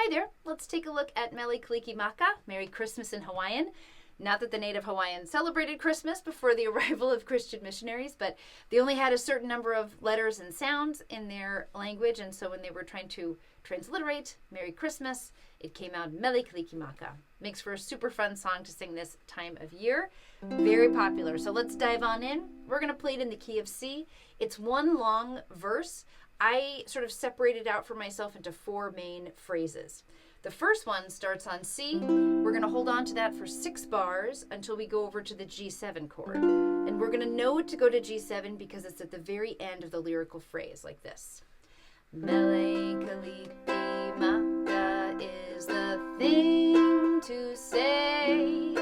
Hi there, let's take a look at Mele Kalikimaka, Merry Christmas in Hawaiian. Not that the native Hawaiians celebrated Christmas before the arrival of Christian missionaries, but they only had a certain number of letters and sounds in their language, and so when they were trying to transliterate Merry Christmas, it came out Mele Kalikimaka. Makes for a super fun song to sing this time of year. Very popular. So let's dive on in. We're going to play it in the key of C. It's one long verse. I sort of separated out for myself into four main phrases. The first one starts on C. We're going to hold on to that for 6 bars until we go over to the G7 chord. And we're going to know to go to G7 because it's at the very end of the lyrical phrase, like this. Mele Kalikimaka is the thing to say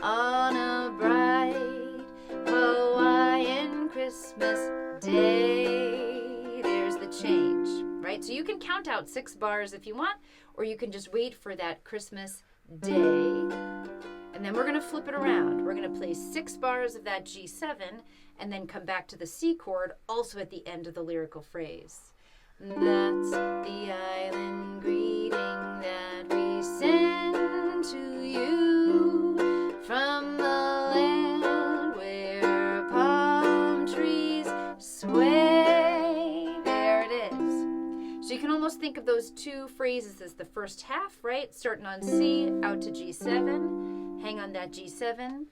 on a bright Hawaiian Christmas day. There's the change, right? So you can count out 6 bars if you want, or you can just wait for that Christmas day. And then we're going to flip it around. We're going to play 6 bars of that G7 and then come back to the C chord, also at the end of the lyrical phrase. That's the island greeting that we send to you from the land where palm trees sway. There it is. So you can almost think of those 2 phrases as the first half, right? Starting on C, out to G7, hang on that G7,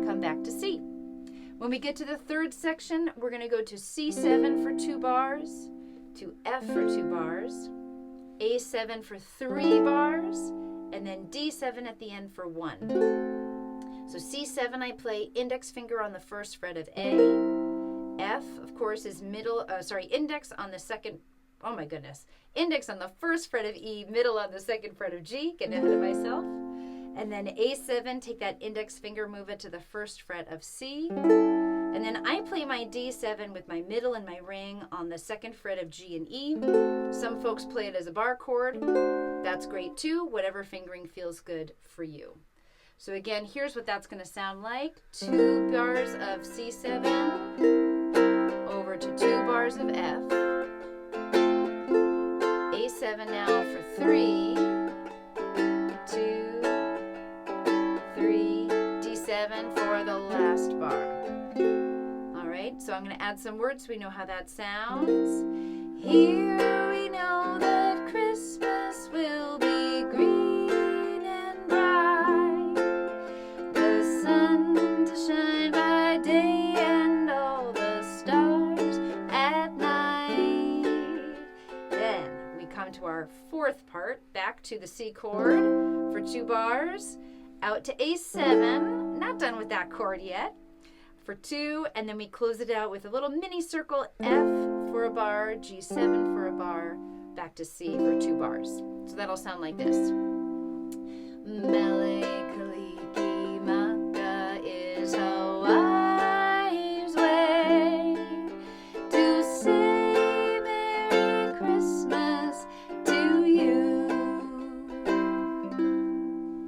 come back to C. When we get to the third section, we're going to go to C7 for 2 bars, to F for 2 bars, A7 for 3 bars, and then D7 at the end for 1. So C7, I play index finger on the first fret of A. F, of course, is index on the second, oh my goodness, index on the first fret of E, middle on the second fret of G, getting ahead of myself. And then A7, take that index finger, move it to the first fret of C. And then I play my D7 with my middle and my ring on the second fret of G and E. Some folks play it as a bar chord. That's great too, whatever fingering feels good for you. So again, here's what that's going to sound like. 2 bars of C7, over to 2 bars of F. A7 now for 3, 2, 3, D7 for the last bar. So I'm going to add some words so we know how that sounds. Here we know that Christmas will be green and bright, the sun to shine by day and all the stars at night. Then we come to our fourth part, back to the C chord for 2 bars, out to A7, not done with that chord yet, for 2, and then we close it out with a little mini circle, F for a bar, G7 for a bar, back to C for 2 bars. So that'll sound like this. Mele Kalikimaka is Hawaii's way to say Merry Christmas to you.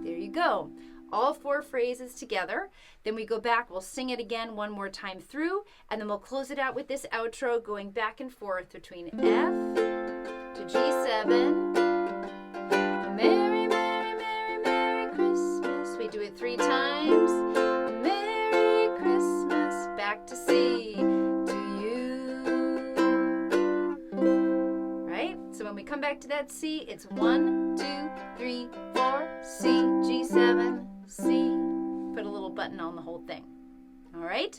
There you go. All 4 phrases together. Then we go back, we'll sing it again one more time through, and then we'll close it out with this outro going back and forth between F to G7. Merry, Merry, Merry, Merry Christmas. We do it 3 times. Merry Christmas, back to C, to you. Right? So when we come back to that C, it's 1, 2, 3, 4, C, G7, C. Put a little button on the whole thing. All right?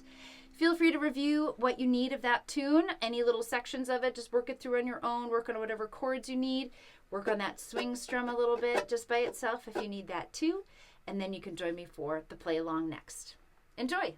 Feel free to review what you need of that tune, any little sections of it. Just work it through on your own. Work on whatever chords you need. Work on that swing strum a little bit just by itself if you need that too. And then you can join me for the play along next. Enjoy.